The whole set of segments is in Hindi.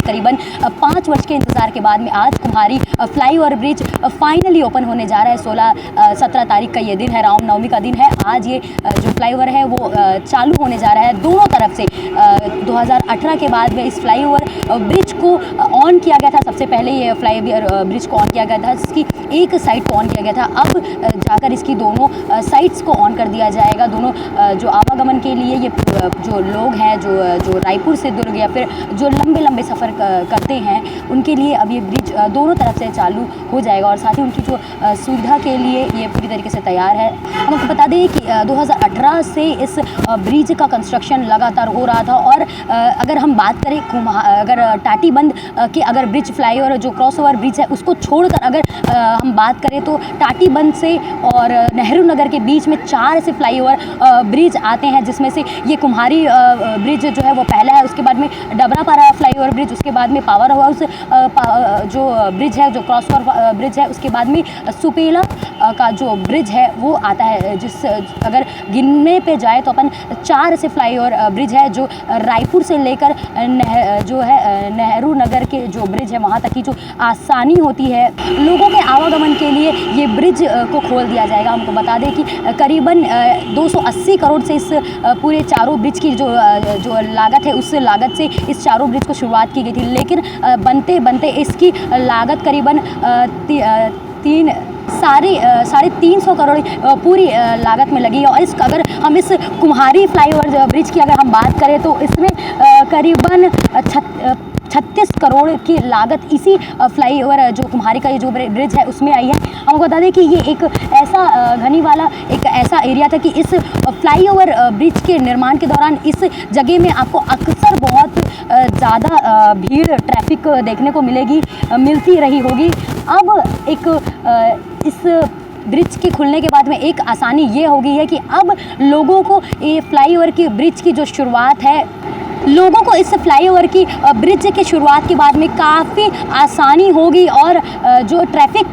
करीबन 5 वर्ष के इंतज़ार के बाद में आज कुम्हारी फ्लाईओवर ब्रिज फाइनली ओपन होने जा रहा है। 17 तारीख का ये दिन है, रामनवमी का दिन है। आज ये जो फ्लाईओवर है वो चालू होने जा रहा है दोनों तरफ से। 2018 के बाद में इस फ्लाईओवर ब्रिज को ऑन किया गया था। सबसे पहले ये फ्लाईओवर ब्रिज को ऑन किया गया था, इसकी एक साइड को ऑन किया गया था। अब जाकर इसकी दोनों साइड्स को ऑन कर दिया जाएगा। दोनों जो आवागमन के लिए ये जो लोग हैं जो रायपुर से दुर्ग या फिर जो लंबे लंबे सफ़र करते हैं उनके लिए अब ये ब्रिज दोनों तरफ से चालू हो जाएगा और साथ ही उनकी जो सुविधा के लिए ये पूरी तरीके से तैयार है। हम आपको बता दें कि 2018 से इस ब्रिज का कंस्ट्रक्शन लगातार हो रहा था और अगर हम बात करें अगर टाटीबंध के अगर ब्रिज फ्लाईओवर जो क्रॉसओवर ब्रिज है उसको छोड़कर अगर हम बात करें तो टाटीबंध से और नेहरू नगर के बीच में 4 ऐसे फ्लाईओवर ब्रिज आते हैं, जिसमें से ये कुम्हारी ब्रिज जो है वो पहला है। उसके बाद में डबरापारा फ्लाईओवर ब्रिज, उसके बाद में पावर हाउस जो ब्रिज है जो क्रॉसओवर ब्रिज है, उसके बाद में सुपेला का जो ब्रिज है वो आता है। जिस अगर गिनने पे जाए तो अपन 4 ऐसे फ्लाईओवर ब्रिज है जो रायपुर से लेकर जो है नेहरू नगर के जो ब्रिज है वहाँ तक की जो आसानी होती है लोगों के आवागमन के लिए ये ब्रिज को खोल दिया जाएगा। हमको बता दें कि करीबन 280 करोड़ से इस पूरे चारों ब्रिज की जो लागत है उस लागत से इस चारों ब्रिज को शुरुआत की गई थी, लेकिन बनते बनते इसकी लागत करीबन साढ़े 300 करोड़ पूरी लागत में लगी है। और अगर हम इस कुम्हारी फ्लाईओवर ब्रिज की अगर हम बात करें तो इसमें करीबन 36 करोड़ की लागत इसी फ्लाईओवर जो कुम्हारी का ये जो ब्रिज है उसमें आई है। हमको बता दें कि ये एक ऐसा घनी वाला एक ऐसा एरिया था कि इस फ्लाईओवर ब्रिज के निर्माण के दौरान इस जगह में आपको अक्सर बहुत ज़्यादा भीड़ ट्रैफिक देखने को मिलती रही होगी। अब इस ब्रिज के खुलने के बाद में एक आसानी ये हो गई है कि अब लोगों को ये फ्लाईओवर की ब्रिज की जो शुरुआत है, लोगों को इस फ्लाईओवर की ब्रिज की शुरुआत के बाद में काफ़ी आसानी होगी और जो ट्रैफिक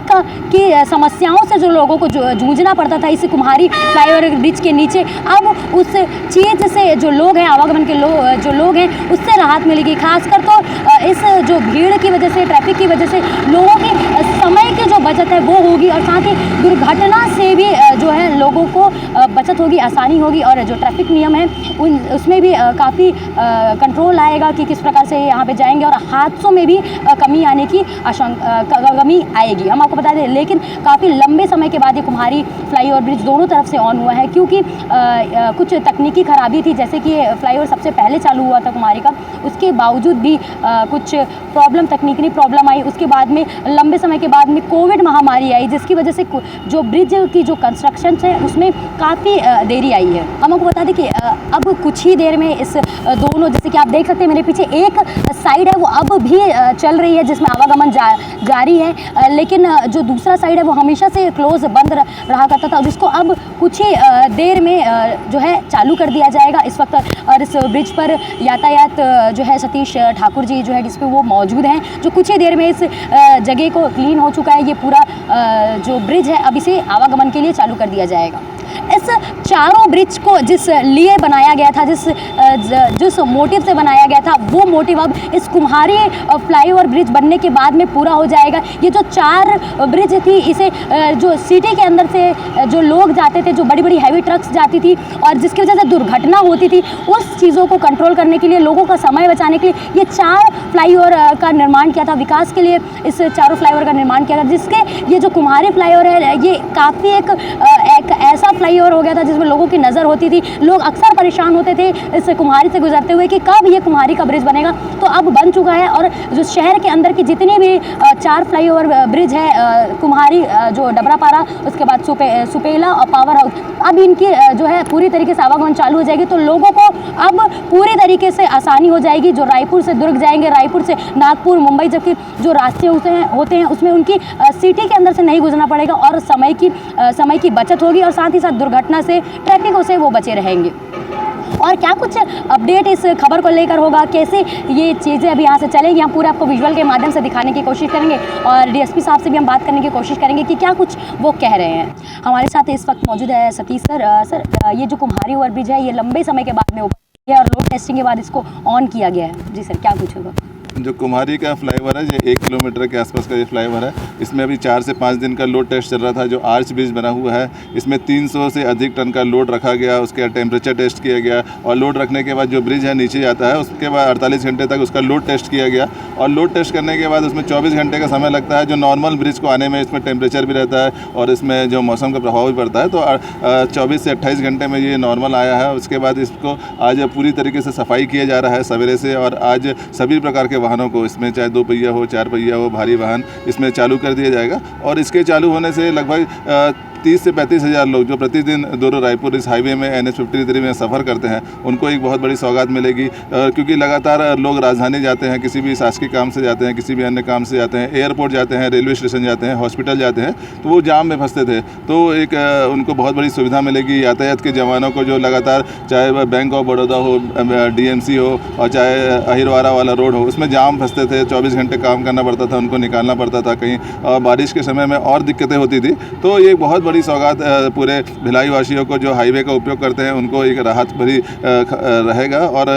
की समस्याओं से जो लोगों को जूझना पड़ता था इस कुम्हारी फ्लाईओवर ब्रिज के नीचे, अब उस चीज़ से जो लोग हैं आवागमन के जो लोग हैं उससे राहत मिलेगी। खासकर तो इस जो भीड़ की वजह से ट्रैफिक की वजह से लोगों की समय की जो बचत है वो होगी और साथ ही दुर्घटना से भी जो है लोगों को बचत होगी, आसानी होगी और जो ट्रैफिक नियम है उसमें भी काफ़ी कंट्रोल आएगा कि किस प्रकार से यहाँ पे जाएंगे और हादसों में भी कमी आने की कमी आएगी। हम आपको बता दें लेकिन काफ़ी लंबे समय के बाद ये कुम्हारी फ्लाईओवर ब्रिज दोनों तरफ से ऑन हुआ है, क्योंकि कुछ तकनीकी खराबी थी। जैसे कि फ्लाईओवर सबसे पहले चालू हुआ था कुम्हारी का, उसके बावजूद भी कुछ तकनीकी प्रॉब्लम आई। उसके बाद में लंबे समय के बाद में कोविड महामारी आई, जिसकी वजह से जो ब्रिज की जो कंस्ट्रक्शन है उसमें काफ़ी देरी आई है। हम आपको बता दें कि अब कुछ ही देर में इस दोनों जैसे कि आप देख सकते हैं मेरे पीछे एक साइड है वो अब भी चल रही है जिसमें आवागमन जारी है, लेकिन जो दूसरा साइड है वो हमेशा से क्लोज बंद रहा करता था, जिसको अब कुछ ही देर में जो है चालू कर दिया जाएगा। इस वक्त और इस ब्रिज पर यातायात जो है सतीश ठाकुर जी जो है जिस पे वो मौजूद हैं, जो कुछ ही देर में इस जगह को क्लीन हो चुका है। ये पूरा जो ब्रिज है अब इसे आवागमन के लिए चालू कर दिया जाएगा। इस चारों ब्रिज को जिस लिए बनाया गया था, जिस मोटिव से बनाया गया था, वो मोटिव अब इस कुम्हारी फ्लाईओवर ब्रिज बनने के बाद में पूरा हो जाएगा। ये जो 4 ब्रिज थी इसे जो सिटी के अंदर से जो लोग जाते थे, जो बड़ी बड़ी हैवी ट्रक्स जाती थी और जिसकी वजह से दुर्घटना होती थी, उस चीज़ों को कंट्रोल करने के लिए, लोगों का समय बचाने के लिए ये 4 फ्लाईओवर का निर्माण किया था। विकास के लिए इस चारों फ्लाईओवर का निर्माण किया था, जिसके ये जो कुम्हारी फ्लाईओवर है ये काफ़ी एक ऐसा फ्लाईओवर हो गया था जिसमें लोगों की नज़र होती थी। लोग अक्सर परेशान होते थे इस कुम्हारी से गुजरते हुए कि कब ये कुम्हारी का ब्रिज बनेगा, तो अब बन चुका है। और जो शहर के अंदर की जितनी भी 4 फ्लाईओवर ब्रिज है, कुम्हारी जो डबरापारा, उसके बाद सुपेला और पावर हाउस, अब इनकी जो है पूरी तरीके से आवागमन चालू हो जाएगी। तो लोगों को अब पूरी तरीके से आसानी हो जाएगी। जो रायपुर से दुर्ग जाएंगे, रायपुर से नागपुर, मुंबई, जबकि जो रास्ते होते हैं उसमें उनकी सिटी के अंदर से नहीं गुजरना पड़ेगा और समय की बचत होगी और साथ ही साथ दुर्घटना से, ट्रैफिकों से वो बचे रहेंगे। और क्या कुछ अपडेट इस खबर को लेकर होगा, कैसे ये चीज़ें अभी यहाँ से चलेंगी, हम पूरा आपको विजुअल के माध्यम से दिखाने की कोशिश करेंगे और डीएसपी साहब से भी हम बात करने की कोशिश करेंगे कि क्या कुछ वो कह रहे हैं। हमारे साथ इस वक्त मौजूद है सतीश सर। सर, ये जो कुम्हारी ओवरब्रिज है ये लंबे समय के बाद में ओपन किया और रोड टेस्टिंग के बाद इसको ऑन किया गया है। जी सर, क्या कुछ होगा? जो कुम्हारी का फ्लाईओवर है, ये 1 किलोमीटर के आसपास का ये फ्लाईओवर है। इसमें अभी 4 से 5 दिन का लोड टेस्ट चल रहा था। जो आर्च ब्रिज बना हुआ है, इसमें 300 से अधिक टन का लोड रखा गया। उसके बाद टेम्परेचर टेस्ट किया गया और लोड रखने के बाद जो ब्रिज है नीचे जाता है, उसके बाद 48 घंटे तक उसका लोड टेस्ट किया गया। और लोड टेस्ट करने के बाद उसमें 24 घंटे का समय लगता है। जो नॉर्मल ब्रिज को आने में इसमें टेम्परेचर भी रहता है और इसमें जो मौसम का प्रभाव भी पड़ता है। तो 24 से 28 घंटे में ये नॉर्मल आया है। उसके बाद इसको आज पूरी तरीके से सफाई किया जा रहा है सवेरे से, और आज सभी प्रकार के वाहनों को, इसमें चाहे 2 पहिया हो, 4 पहिया हो, भारी वाहन, इसमें चालू कर दिया जाएगा। और इसके चालू होने से लगभग 30 से 35 हज़ार लोग जो प्रतिदिन दूर रायपुर इस हाईवे में NH 53 में सफ़र करते हैं, उनको एक बहुत बड़ी सौगात मिलेगी। क्योंकि लगातार लोग राजधानी जाते हैं, किसी भी शासकीय काम से जाते हैं, किसी भी अन्य काम से जाते हैं, एयरपोर्ट जाते हैं, रेलवे स्टेशन जाते हैं, हॉस्पिटल जाते हैं, तो वो जाम में फंसते थे। तो एक उनको बहुत बड़ी सुविधा मिलेगी। यातायात के जवानों को जो लगातार, चाहे वह बैंक ऑफ बड़ौदा हो, DMC हो, और चाहे अहिरवारा वाला रोड हो, उसमें जाम फंसते थे। 24 घंटे काम करना पड़ता था, उनको निकालना पड़ता था कहीं, और बारिश के समय में और दिक्कतें होती थी। तो ये बहुत बड़ी सौगात पूरे भिलाई वासियों को जो हाईवे का उपयोग करते हैं, उनको एक राहत भरी रहेगा। और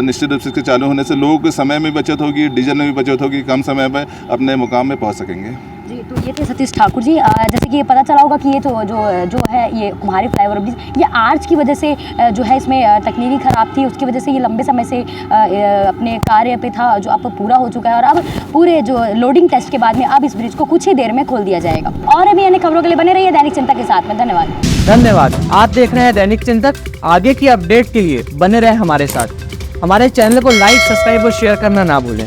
निश्चित रूप से इसके चालू होने से लोगों के समय में बचत होगी, डीजल में भी बचत होगी, कम समय में अपने मुकाम में पहुंच सकेंगे। जी, तो ये थे सतीश ठाकुर जी। जैसे कि ये पता चला होगा कि ये तो जो है ये कुम्हारी फ्लाईओवर ब्रिज, ये आर्च की वजह से जो है इसमें तकनीकी खराब थी, उसकी वजह से ये लंबे समय से अपने कार्य पे था, जो अब पूरा हो चुका है। और अब पूरे जो लोडिंग टेस्ट के बाद में अब इस ब्रिज को कुछ ही देर में खोल दिया जाएगा। और अभी अन्य खबरों के लिए बने रहिए दैनिक चिंतक के साथ में। धन्यवाद। आप देख रहे हैं दैनिक चिंतक। आगे की अपडेट के लिए बने रहे हमारे साथ। हमारे चैनल को लाइक, सब्सक्राइब और शेयर करना ना भूलें।